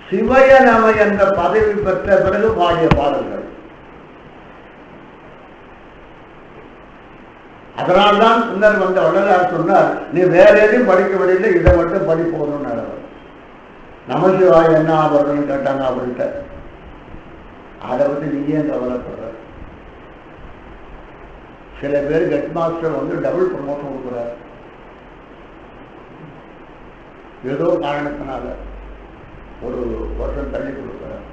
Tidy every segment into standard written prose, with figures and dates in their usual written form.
சிவய நம என்ற பதவி பெற்ற பிறகு பாடிய பாடல்கள். அதனால்தான் பின்னர் வந்த வள்ளலார் சொன்னார், நீ வேற எதையும் படிக்க முடியல, இதை மட்டும் படிப்போன்னு. நமசிவாய் என்ன ஆபரணம்னு கேட்டாங்க அவர்கிட்ட. அதை வந்து நீ ஏன் கவலைப்படுற? சில பேர் ஹெட் மாஸ்டர் வந்து டபுள் ப்ரமோஷன் கொடுக்குறாரு, ஏதோ காரணத்தினால ஒரு வருஷம் தள்ளி கொடுக்குறார்.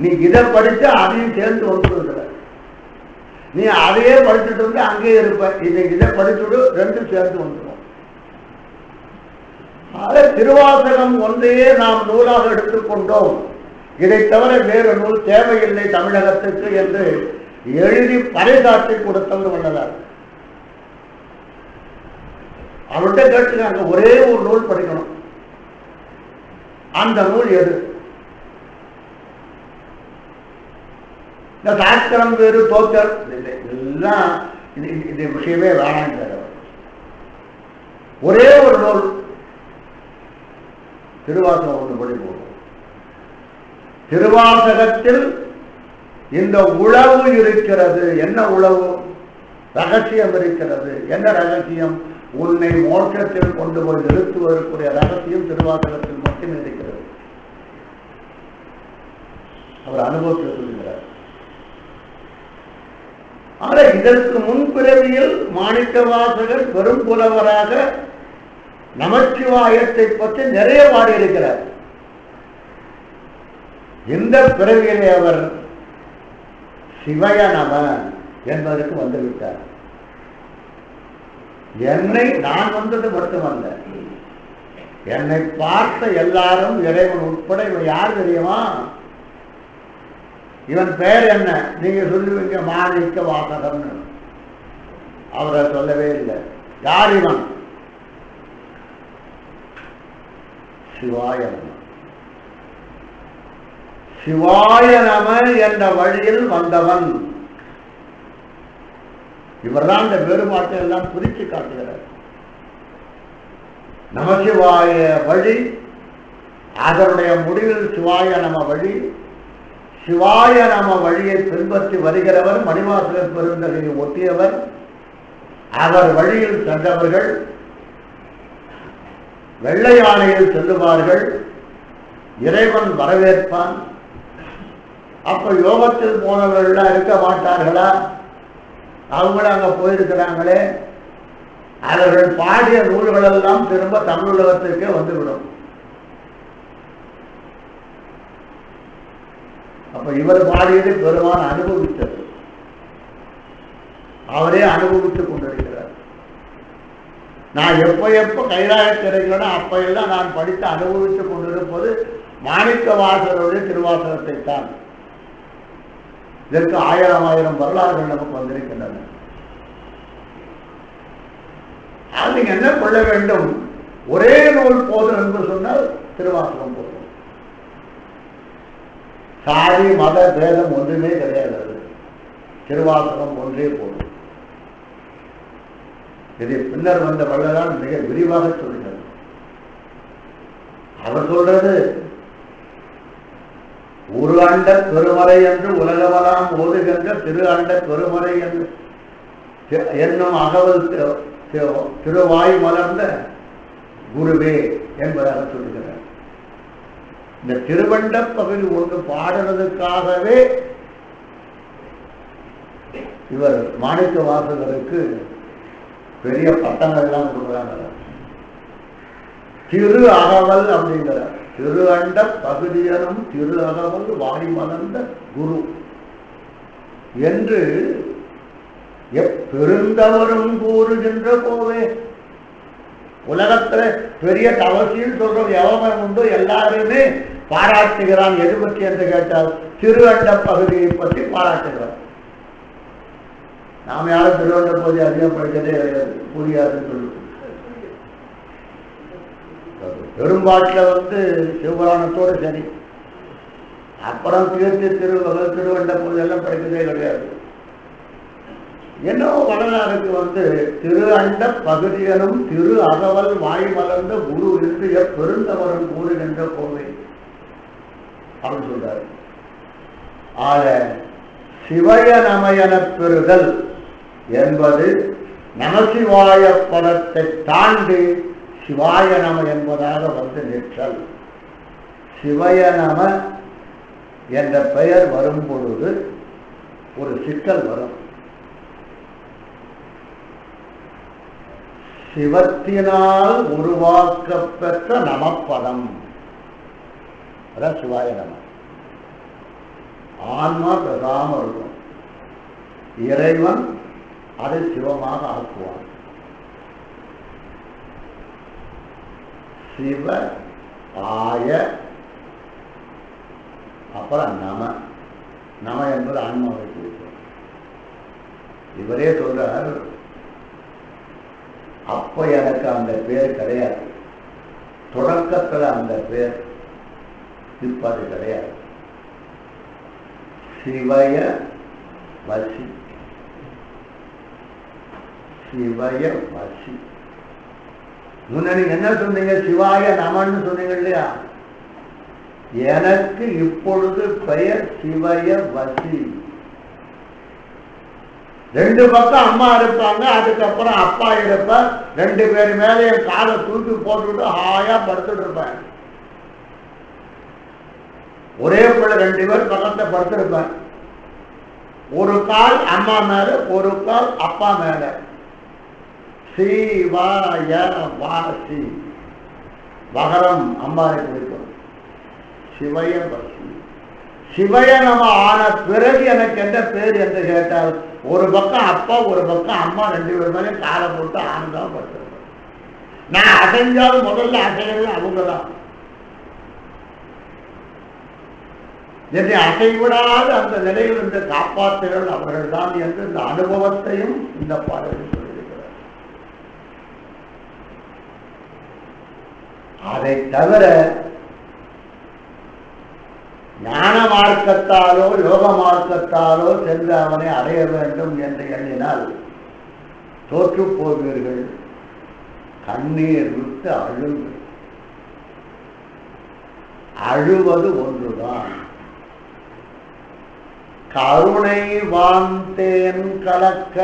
நீ இதை படித்து அதையும் சேர்ந்து வந்துருக்கிற, நீ அதையே படிச்சுட்டு வந்து அங்கேயே இருப்ப, இதை படிச்சுட்டு ரெண்டும் சேர்ந்து வந்துடும். ஆக திருவாசகம் ஒன்றையே நாம் நூலாக எடுத்துக்கொண்டோம், இதை தவிர வேறு நூல் தேவையில்லை தமிழகத்துக்கு என்று எழுதி பறைசாற்றி கொடுத்தவர் வள்ளலார். அவர்கிட்ட கேட்டுக்காங்க, ஒரே ஒரு நூல் படிக்கணும், அந்த நூல் எது? இந்த சாஸ்திரம் வேறு தோற்றல் எல்லாம் இது விஷயமே வேணாம். ஒரே ஒரு நூல் திருவாசகம் ஒன்று படி போகும். திருவாசகத்தில் இந்த உளவு இருக்கிறது. என்ன உளவு? ரகசியம் இருக்கிறது. என்ன ரகசியம்? உன்னை மோட்சத்தில் கொண்டு போய் நிறுத்துவதற்குரிய ரகசியம் திருவாசகத்தில் மட்டும் இருக்கிறது. அவர் அனுபவத்தில் சொல்லுகிறார். ஆனால் இதற்கு முன்பிறவியில் மாணிக்கவாசகர் பெரும் புலவராக நமச்சிவாயத்தை பற்றி நிறைய பாடியிருக்கிறார். இந்த பிறவியிலே அவர் சிவய நம என்பதற்கு வந்துவிட்டார். என்னை நான் வந்தது மட்டுமல்ல, என்னை பார்த்த எல்லாரும் இறைவன் உட்பட, இவன் யார் தெரியுமா? இவன் பெயர் என்ன? நீங்க சொல்லுவீங்க மாணிக்க வாசகன், அவரை சொல்லவே இல்லை. யார் இவன்? சிவாய நம. சிவாய நம என்ற வழியில் வந்தவன் இவர்தான். இந்த வேறுபாட்டை எல்லாம் பிரித்து காட்டுகிறார். நமசிவாய வழி, அதனுடைய முடிவில் சிவாய நம வழி. சிவாய நம வழியை பின்பற்றி வருகிறவர் மணிவாசகர் பெருந்தகையை ஒட்டியவர். அவர் வழியில் சென்றவர்கள் வெள்ளை யானையில் செல்லுவார்கள், இறைவன் வரவேற்பான். அப்ப யோகத்தில் போனவர்கள்லாம் இருக்க மாட்டார்களா? அவங்களும் அங்க போயிருக்கிறாங்களே. அவர்கள் பாடிய நூல்கள் எல்லாம் திரும்ப தமிழுலகத்திற்கே வந்துவிடும். அப்ப இவர் பாடியது பெருமான் அனுபவித்தது, அவரே அனுபவித்துக் கொண்டிருக்கிறார். நான் எப்ப கைலாயத்தில் இருக்கிறேனோ அப்ப எல்லாம் நான் படித்து அனுபவித்துக் கொண்டிருப்பது மாணிக்க வாசகருடைய திருவாசகத்தை தான். இதற்கு ஆயிரம் ஆயிரம் வரலாறுகள் நமக்கு வந்திருக்கின்றன. நீங்க என்ன கொள்ள வேண்டும்? ஒரே நூல் போதும் என்று சொன்னால் திருவாசகம் போதும். சாதி மத பேதம் ஒன்றுமே கிடையாது, திருவாசகம் ஒன்றே போதும். இதை பின்னர் வந்த வள்ளலார் மிக விரிவாக சொல்கிறார். அவர் சொல்றது ஒரு அண்ட பெருமறை என்று உலகவலாம் ஓதுகின்ற திரு அண்ட பெருமறை என்று என்னும் அகவல் திருவாய் மலர்ந்த குருவே என்பதாக சொல்லுகிறார். இந்த திருவண்ட பகுதி ஒன்று பாடுறதுக்காகவே இவர் மாணிக்க வாசகருக்கு பெரிய பட்டங்கள்லாம் கொடுக்குறாங்க. திரு அகவல் அப்படிங்கிறார். திரு அண்ட பகுதியனும் திரு அகவல் வாடி மலர்ந்த குரு என்று எப்பெருந்தவரும் கூறுகின்ற போவே. உலகத்துல பெரிய தவசின்னு சொல்ற எவன் உண்டோ எல்லாருமே பாராட்டுகிறான். எது பற்றி என்று கேட்டால் திரு அண்ட பகுதியை பற்றி பாராட்டுகிறான். நாம யாரும் திருவண்ட பகுதி அதிகம் படித்ததே புரியாதுன்னு சொல்லுவோம். பெரும்பாட்டில் வந்து சிவபுராணத்தோடு சரி, அப்புறம் தீர்த்து திருவண்ட பகுதி எல்லாம் படிக்கிறதே கிடையாது. என்னோ வள்ளலாருக்கு வந்து திரு அண்ட பகுதியனும் திரு அகவல் வாய் மலர்ந்த குரு என்று எப்பெருந்தவரும் கூறுகின்ற கோவை. அப்படின்னு சொல்றாரு. ஆக சிவய நமயன பெறுதல் என்பது நமசிவாய பதத்தை தாண்டி சிவாய நம என்பதாக வந்து நிற்றல். சிவய நம என்ற பெயர் வரும் பொழுது ஒரு சிக்கல் வரும். சிவத்தினால் உருவாக்கப்பெற்ற நமப்பதம், அதான் சிவாய நம. ஆன்மா பெறாம இருக்கும், இறைவன் அதை சிவமாக ஆக்குவான். சிவ ஆய, அப்புறம் நம. நம என்பது ஆன்மாவை குறிக்கும். இவரே சொல்றார், அப்ப எனக்கு அந்த பேர் கிடையாது, தொடக்கத்தில் அந்த பேர், இப்ப அது கிடையாது. சிவய வசி, சிவய வசி. முன்னாடி என்ன சொன்னீங்க? சிவாய நமன்னு சொன்னீங்க இல்லையா? எனக்கு இப்பொழுது பெயர் சிவய வசி. ரெண்டு பக்கம் அம்மா இருப்பாங்க, அதுக்கப்புறம் அப்பா இருப்பார். ரெண்டு பேர் மேலே என் காலை தூக்கி போட்டுவிட்டு ஹாயா படுத்துட்டு இருப்பேன். ஒரே பிள்ளை ரெண்டு பேர் பக்கத்தை படுத்திருப்பேன். ஒரு கால் அம்மா மேல, ஒரு கால் அப்பா மேல. சிவாய வாசி, வகரம் அம்பாவை குறிக்கும். சிவய வசி. சிவய நம ஆன பிறகு எனக்கு என்ன பேர் என்று கேட்டால், ஒரு பக்கம் அப்பா ஒரு பக்கம் அம்மா, ரெண்டு பேர் மேலே காலை போட்டு ஆனந்தம் படுத்திருப்பேன். நான் அசைஞ்சாலும் முதல்ல அசைகிறது அவங்கதான். என்னை அசைவிடாத அந்த நிலையில் இருந்து காப்பாற்றுகள் அவர்கள் தான் என்று இந்த அனுபவத்தையும் இந்த பாடலில் சொல்லியிருக்கிறார். அதை தவிர ஞான மார்க்கத்தாலோ யோக மார்க்கத்தாலோ சென்று அவனை அடைய வேண்டும் என்று எண்ணினால் தோற்று போவீர்கள். கண்ணீர் விட்டு அழுங்கள். அழுவது ஒன்றுதான். கருணை வாந்தேன் கலக்க,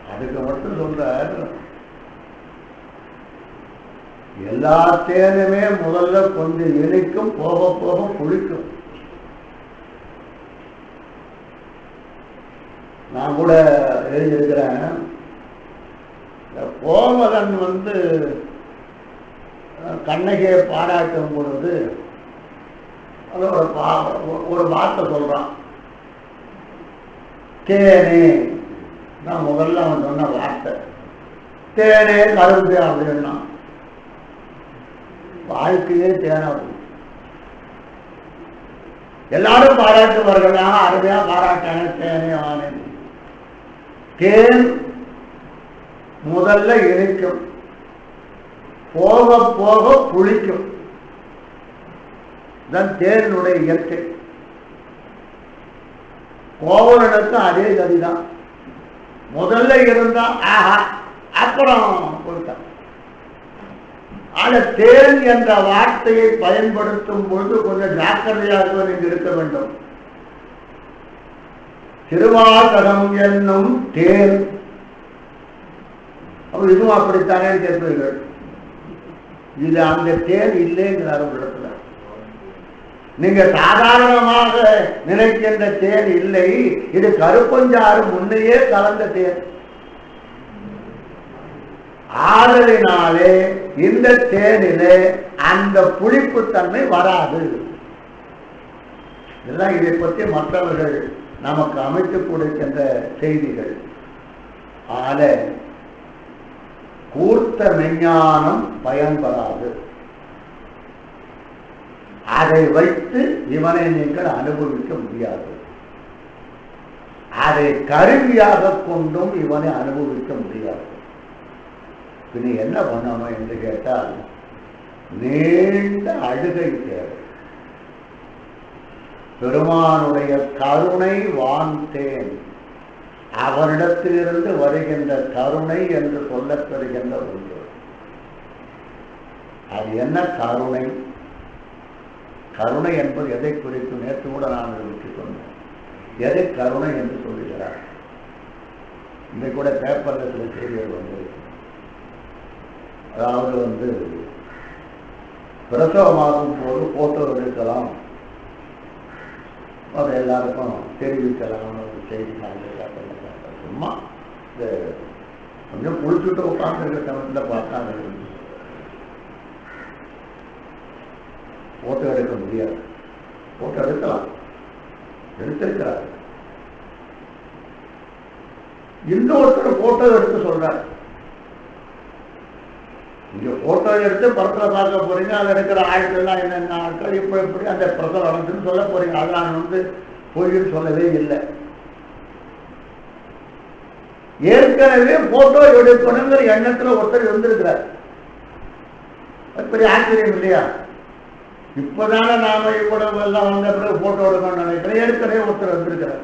அதுக்கு மட்டும் சொல்றார். எல்லா தேனுமே முதல்ல கொஞ்சம் இனிக்கும், போக போக புளிக்கும். நான் கூட எழுதியிருக்கிறேன், கோமதன் கண்ணகியை பாராட்டும் பொழுது ஒரு வார்த்தை சொல்றான். தேனே, நான் முதல்ல அவன் சொன்ன வார்த்தை தேனே கரும்பு அப்படின்னா, வாழ்க்கையே தேனாகும். எல்லாரும் பாராட்டுவார்கள், அருமையா பாராட்டான தேனே ஆனேன். தேன் முதல்ல இனிக்கும், போக போக புளிக்கும். தேனுடைய இயற்கை. கோவலனுக்கு அதே கதிதான். முதல்ல இருந்தா ஆஹா, அப்புறம் கொடுத்தான். ஆனா தேன் என்ற வார்த்தையை பயன்படுத்தும் பொழுது கொஞ்சம் ஜாக்கிரதையாக நீங்க இருக்க வேண்டும். திருவாசகம் என்னும் தேன், இதுவும் அப்படித்தானே கேட்பீர்கள். இது அந்த தேன் இல்லைங்கிறார் இடத்துல. நீங்க சாதாரணமாக நினைக்கின்ற தேன் இல்லை, இது கருப்பஞ்சாறு முன்னையே கலந்த தேன். ஆதலினாலே இந்த தேனிலே அந்த புளிப்புத்தன்மை வராது. இதெல்லாம் இதை பற்றி மற்றவர்கள் நமக்கு அமைத்துக் கொடுக்கின்ற செய்திகள். ஆல கூர்த்த மெஞ்ஞானம் பயன்படாது. அதை வைத்து இவனை நீங்கள் அனுபவிக்க முடியாது. அதை கருவியாக கொண்டும் இவனை அனுபவிக்க முடியாது. இனி என்ன பண்ணணும் என்று கேட்டால், நீண்ட அழுகை தேவை. பெருமானுடைய கருணை வாந்தேன், அவரிடத்திலிருந்து வருகின்ற கருணை என்று சொல்லப்பெறுகின்ற ஒன்று. அது என்ன கருணை? கருணை என்பது எதை குறிக்கும்? நேற்று கூட நான் உங்களுக்கு சொன்னேன். எதை கருணை என்று சொல்லுகிறார்? இன்னைக்கு கூட பேப்பர்ல சில செய்திகள் வந்து, அதாவது பிரசவமாகும் போது போட்டோ எடுக்கலாம், அதை எல்லாருக்கும் தெரிவிக்கலாம் ஒரு செய்தி. சும்மா கொஞ்சம் குளிச்சுட்டு உட்கார்ந்து தமிழ்ல பார்த்தாங்க. போட்டோ எடுக்க முடியாது. போட்டோ எடுக்கலாம், எடுத்திருக்கிறார். இன்னொருத்தர் போட்டோ எடுத்து சொல்றார். இங்க போட்டோ எடுத்து படத்துல பார்க்க போறீங்க, அது எடுக்கிற ஆட்கள்லாம் என்னென்ன ஆட்கள், இப்ப எப்படி அந்த பிரசவம் நடந்துன்னு சொல்ல போறீங்க. அது நான் பொய்ன்னு சொல்லவே இல்லை. ஏற்கனவே போட்டோ எடுக்கணுங்கிற எண்ணத்துல ஒருத்தர் இருந்திருக்கிறார். அது பெரிய ஆச்சரியம் இல்லையா? இப்பதானே நாம இவ்வளவு எல்லாம் வந்த பிறகு போட்டோ எடுக்கணும்னு நினைக்கிறேன். ஏற்கனவே ஒருத்தர் வந்திருக்கிறார்,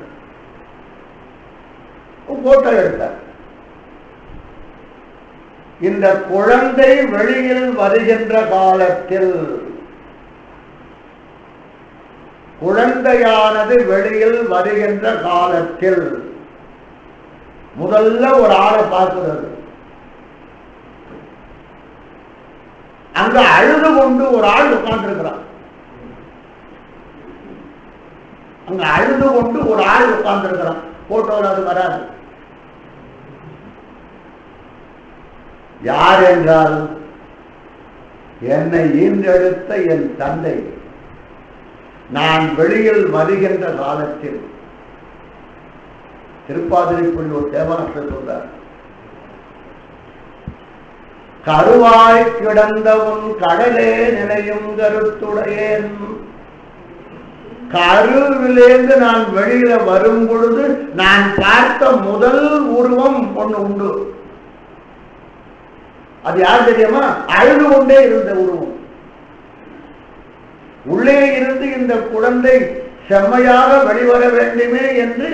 போட்டோ எடுத்தார். இந்த குழந்தை வெளியில் வருகின்ற காலத்தில், குழந்தையானது வெளியில் வருகின்ற காலத்தில் முதல்ல ஒரு ஆளை பார்க்கிறது. அங்க அழுது கொண்டு ஒரு ஆள் உட்கார்ந்து இருக்கிறான். அங்க அழுது கொண்டு ஒரு ஆள் உட்கார்ந்து இருக்கிறான். போட்டோல அது வராது. யார் என்றால், என்னை ஈன்றெடுத்த என் தந்தை நான் வெளியில் வருகின்ற காலத்தில், திருப்பாதிரிக்குள் ஒரு தேவாரத்தில் சொல்றார், கருவாய் கிடந்த உன் கடலே நினையும் கருத்துடையேன். கருவிலேந்து நான் வெளியில வரும் பொழுது நான் பார்த்த முதல் உருவம் ஒண்ணு உண்டு. அது யார் தெரியுமா? அழுது கொண்டே இருந்த உருவம். உள்ளே இருந்து இந்த குழந்தை செம்மையாக வெளிவர வேண்டுமே என்று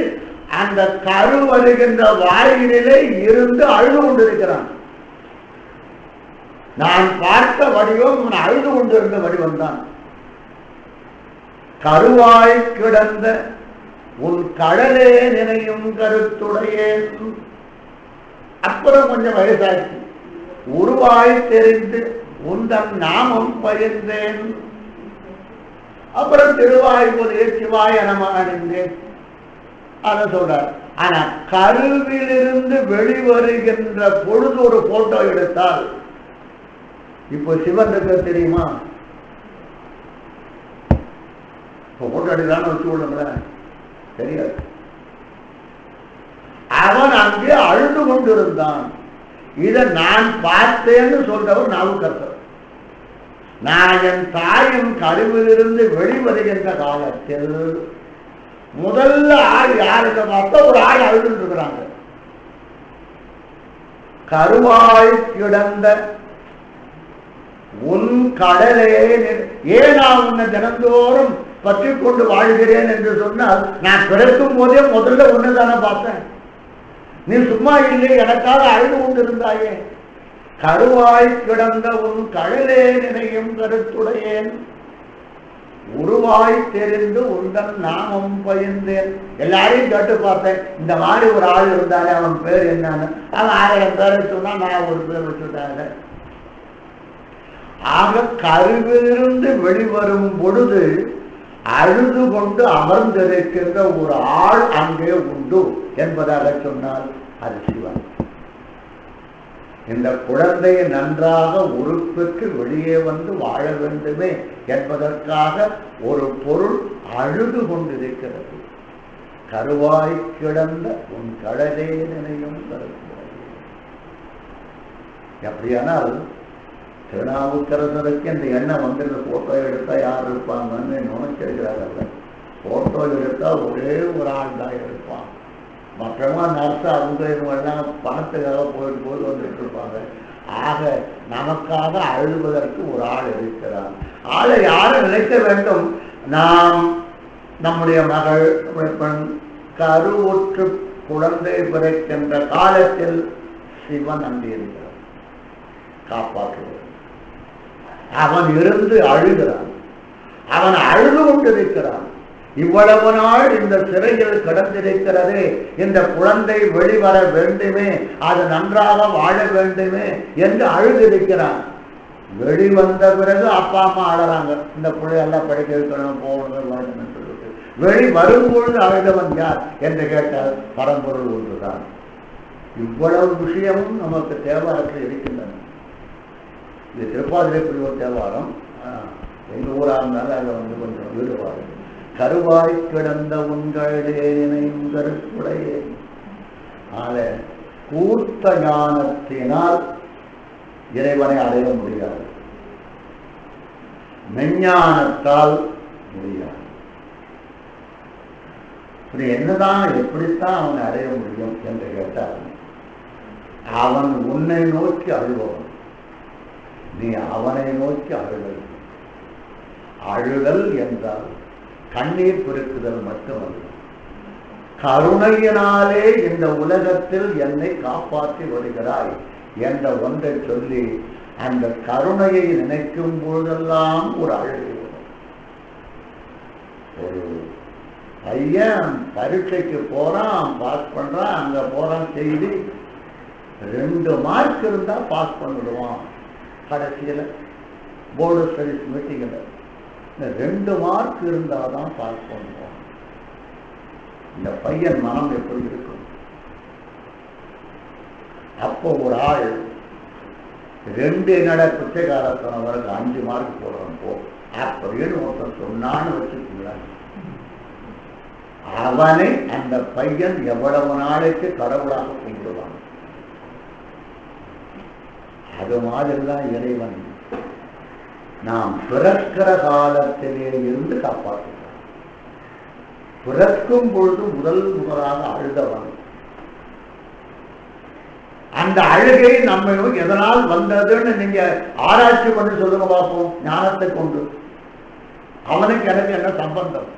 அந்த கரு வருகின்ற வாயிலே இருந்து அழுது கொண்டிருக்கிறான். நான் பார்த்த வடிவம் அழுது கொண்டிருந்த வடிவம் தான். கருவாய் கிடந்த உன் கடலே நினையும் கருத்துடையேன். அப்புறம் கொஞ்சம் வயசாச்சு, உருவாய் தெரிந்து உந்தன் நாமம் பயிர்ந்தேன். அப்புறம் திருவாய் போதே சிவாய நம அணிந்தேன். அத சொல்றார். ஆனா கருவிலிருந்து வெளிவருகின்ற பொழுது ஒரு போட்டோ எடுத்தால், இப்போ சிவன் இருக்க தெரியுமா? போட்டோ எடுக்கலான்னு வச்சு கொள்ளுங்கள, தெரியாது. அவன் அங்கே அழுது கொண்டிருந்தான். இதை நான் பார்த்தேன்னு சொல்றவர் நாவுக்கரசர். நான் என் தாயின் கருவிலிருந்து வெளிவருகின்ற காலத்தில் முதல்ல ஆள் யாருக்கு பார்த்தா ஒரு ஆள் அழுது இருக்கிறாங்க. கருவாய் கிடந்த உன் கடலே, ஏன் நான் உன்னை தினந்தோறும் பற்றி கொண்டு வாழ்கிறேன் என்று சொன்னால், நான் பிறக்கும் போதே முதல்ல ஒண்ணுதானே பார்த்தேன். நீ சும்மா இல்லை, எனக்காக அழுது கொண்டிருந்தாயே. கருவாய் கிடந்த உன் கடலே நினையும் கருத்துடையேன். உருவாய் தெரிந்து உந்தன் நாமம் பயிர்ந்தேன். எல்லாரையும் கேட்டு பார்த்தேன், இந்த மாதிரி ஒரு ஆள் இருந்தாலே அவன் பேர் என்னன்னு. அவன் 1000 பேரை சொன்னா நான் ஒரு பேர் வச்சுட்டாங்க. ஆக கருவிலிருந்து வெளிவரும் பொழுது அழுது கொண்டு அமர்ந்திருக்கின்ற ஒரு ஆள் அங்கே உண்டு என்பதாக சொன்னால் அது சிவன். இந்த குழந்தையை நன்றாக உறுப்புக்கு வெளியே வந்து வாழ வேண்டுமே என்பதற்காக ஒரு பொருள் அழுது கொண்டிருக்கிறது. கருவாய் கிடந்த உன் கடலே நினையும் கருத்துடையேன். எப்படியானால் திருநாவுக்கரசருக்கு இந்த எண்ணம் வந்து இந்த போட்டோ எடுத்தா யார் இருப்பாங்கன்னு நினைச்சிருக்கிறார்கள். போட்டோ எடுத்தா ஒரே ஒரு ஆள் தான் இருப்பான். மற்றவங்க நர்ஸ் அவங்க இவங்கெல்லாம் பணத்துக்காக போது வந்துட்டு இருப்பாங்க. ஆக நமக்காக அழுவதற்கு ஒரு ஆள் இருக்கிறார். ஆளை யாரும் நினைக்க வேண்டும், நாம் நம்முடைய மகள் நம்முடைய பெண் கருவுற்று குழந்தை பிறக்கின்ற காலத்தில் சிவன் அங்கே இருக்கிறார் காப்பாற்றுவது. அவன் இருந்து அழுகிறான். அவன் அழுது கொண்டிருக்கிறான். இவ்வளவு நாள் இந்த சிறையில் கிடந்திருக்கிறதே, இந்த குழந்தை வெளிவர வேண்டுமே, அது நன்றாக வாழ வேண்டுமே என்று அழுதிருக்கிறான். வெளிவந்த பிறகு அப்பா அம்மா அழறாங்க, இந்த பிள்ளையெல்லாம் படிக்க வைக்கணும், போகணும், வரணும்னு சொல்லிட்டு. வெளி வரும்பொழுது அழுதவன் யார் என்று கேட்டால் பரம்பொருள் ஒன்றுதான். இவ்வளவு விஷயமும் நமக்கு தேவாரத்தில் இருக்கின்றன. இது திருப்பாதிரைக்குரிய ஒரு தேவாரம். எங்கள் ஊராக இருந்தாலும் அதில் கொஞ்சம் ஈடுபாடு. கருவாய் கிடந்த உங்களையும் கருத்துடையே கூர்த்த ஞானத்தினால் இறைவனை அடைய முடியாது, மெஞ்ஞானத்தால் முடியாது. என்னதான் எப்படித்தான் அவனை அடைய முடியும் என்று கேட்டால், அவன் உன்னை நோக்கி அழுபவன், நீ அவனை நோக்கி அழுதல். அழுதல் என்றால் கண்ணீர் பெருக்குதல் மட்டுமல்ல, கருணையினாலே இந்த உலகத்தில் என்னை காப்பாற்றி வருகிறாய் என்ற ஒன்றை சொல்லி அந்த கருணையை நினைக்கும் பொழுதெல்லாம் ஒரு அழுகை வரும். ஒரு பையன் பரீட்சைக்கு போறான், பாஸ் பண்றான், அங்க போறான், செய்தி 2 மார்க் இருந்தா பாஸ் பண்ணிடுவான். கடைசியில் போர்டு ஸ்டடிஸ் மீட்டிங்கில் 2 மார்க் இருந்தாதான் பாஸ் பண்ணுவான். இந்த பையன் மனம் எப்படி இருக்கும்? அப்போ ஒரு ஆள் 2 என்னடா பிச்சைக்காரத்தனவருக்கு 5 மார்க் போடுறான் போ அப்படின்னு ஒருத்தன் சொன்னான்னு வச்சுக்கோங்களேன், அவனை அந்த பையன் எவ்வளவு நாளைக்கு கடவுளாக கும்பிடுவான். அது மாதிரிதான் இறைவன் நாம் பிறக்கிற காலத்திலே இருந்து காப்பாற்றுகிறான். பிறக்கும் பொழுது முதலாக அழுதவன். அந்த அழுகை நம்ம எதனால் வந்ததுன்னு நீங்க ஆராய்ச்சி பண்ணி சொல்லுங்க பார்ப்போம். ஞானத்தை கொண்டு அவனுக்கு எனக்கு என்ன சம்பந்தம்?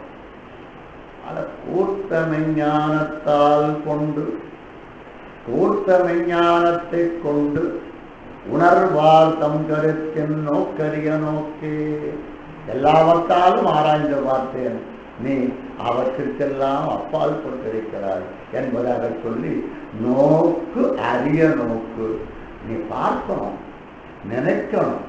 கூர்த்த மெஞ்ஞானத்தால் கொண்டு, கூர்த்த மெஞ்ஞானத்தை கொண்டு உணர்வார் தம் கருத்தின் நோக்கரிய நோக்கே. எல்லாவற்றாலும் ஆராய்ந்து பார்த்தேன், நீ அவற்றிற்கெல்லாம் அப்பால் கொண்டிருக்கிறாய் என்பதாக சொல்லி, நோக்கு அரிய நோக்கு. நீ பார்க்கணும், நினைக்கணும்,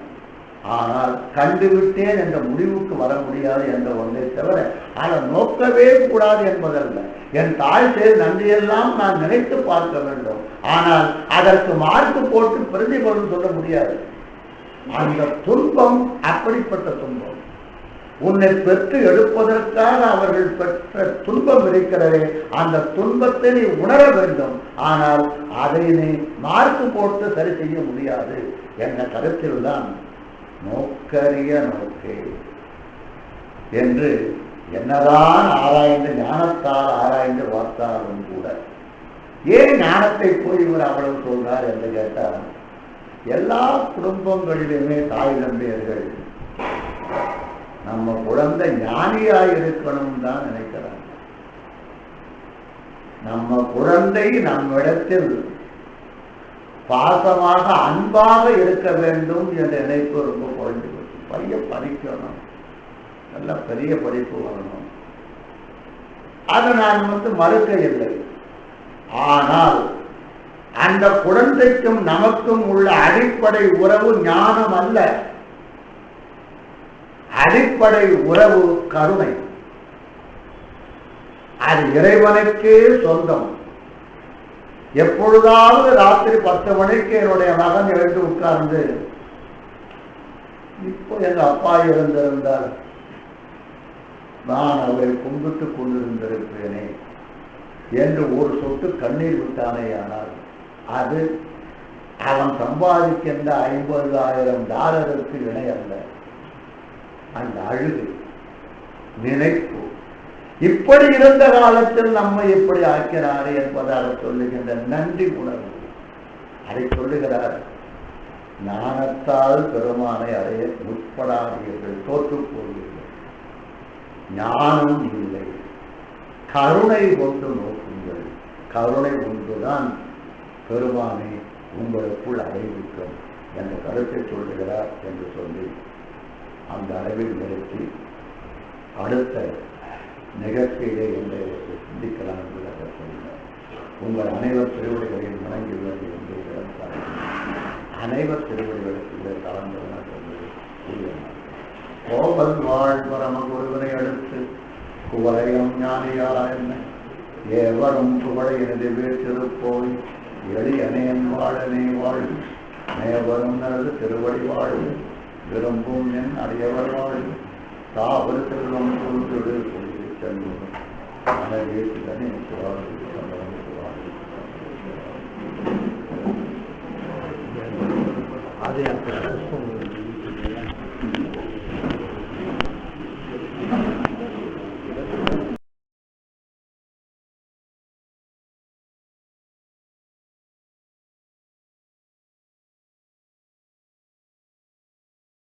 ஆனால் கண்டுவிட்டேன் என்ற முடிவுக்கு வர முடியாது என்ற ஒன்றை தவிர அதை நோக்கவே கூடாது என்பதல்ல. என் தாய் செய்த நன்றியெல்லாம் நான் நினைத்து பார்க்க வேண்டும், ஆனால் அதற்கு மார்க்கு போட்டு பிரதிபலன் சொல்ல முடியாது. அந்த துன்பம் அப்படிப்பட்ட துன்பம். உன்னை பெற்று எடுப்பதற்காக அவர்கள் பெற்ற துன்பம் இருக்கிறதே, அந்த துன்பத்தை நீ உணர வேண்டும், ஆனால் அதை நீ மார்க்கு போட்டு சரி செய்ய முடியாது என்ற கருத்தில் தான் நோக்கரிய நோக்கே என்று என்னதான் ஆராய்ந்து ஞானத்தால் ஆராய்ந்து பார்த்தாலும் கூட, ஏன் ஞானத்தை போய் இவர் அவ்வளவு சொல்றார் என்று கேட்டால், எல்லா குடும்பங்களிலுமே தாய் தந்தையர்கள் நம்ம குழந்தை ஞானியாய் இருக்கணும் தான் நினைக்கிறாங்க. நம்ம குழந்தை நம்மிடத்தில் பாசமாக அன்பாக இருக்க வேண்டும் என்ற நினைப்பு ரொம்ப குறைஞ்சு போச்சு. பையன் படிக்கணும், நல்ல பெரிய படிப்பு வரணும், அதை நான் மறுக்க இல்லை. ஆனால் அந்த குழந்தைக்கும் நமக்கும் உள்ள அடிப்படை உறவு ஞானம் அல்ல, அடிப்படை உறவு கருணை. அது இறைவனுக்கே சொந்தம். எப்பொழுதாவது ராத்திரி 10 மணிக்கு என்னுடைய மகன் எழுந்து உட்கார்ந்து, இப்போ எங்க அப்பா இருந்திருந்தால் நான் அவரை கும்பிட்டு கொண்டிருந்திருப்பேனே என்று ஒரு சொட்டு கண்ணீர் விட்டானே, ஆனால் அது அவன் சம்பாதிக்கின்ற $50,000 இணை அல்ல. அந்த அழுகு, நினைப்பு, இப்படி இருந்த காலத்தில் நம்மை எப்படி ஆக்கிறாரே என்பதாக சொல்லுகின்ற நன்றி உணர்வு, அதை சொல்லுகிறார். ஞானத்தால் பெருமானை அடைய முற்படாதீர்கள், தோற்றுப் போவீர்கள். ஞானம் இல்லை, கருணை கொண்டு நோக்குங்கள். கருணை ஒன்றுதான் பெருமானை உங்களுக்குள் அடைவிக்கும் என்ற கருத்தை சொல்லுகிறார் என்று சொல்லி அந்த அளவில் நிறுத்தி அடுத்த நிகழ்ச்சியிலே என்று சிந்திக்கலாம் என்று சொல்கிறார். உங்கள் அனைவர் திருவடிகளில் வணங்கியுள்ளது என்று இழந்தார். அனைவர் திருவடிகளுக்கு கலந்தவன கோபல் வாழ் பரம குருவனை அடுத்து குவலயம் ஞானியார் என்ன ஏவரும் புகழை எனது வீட்டிருப்போய் எளியனேன் வாழனே வாழ் மேவரும் எனது திருவடி வாழ்வு விரும்பும் என் அடியவர் வாழ்வு தாவர செல்வம் கொண்டு செல்வம் அனைவீட்டுடனே அது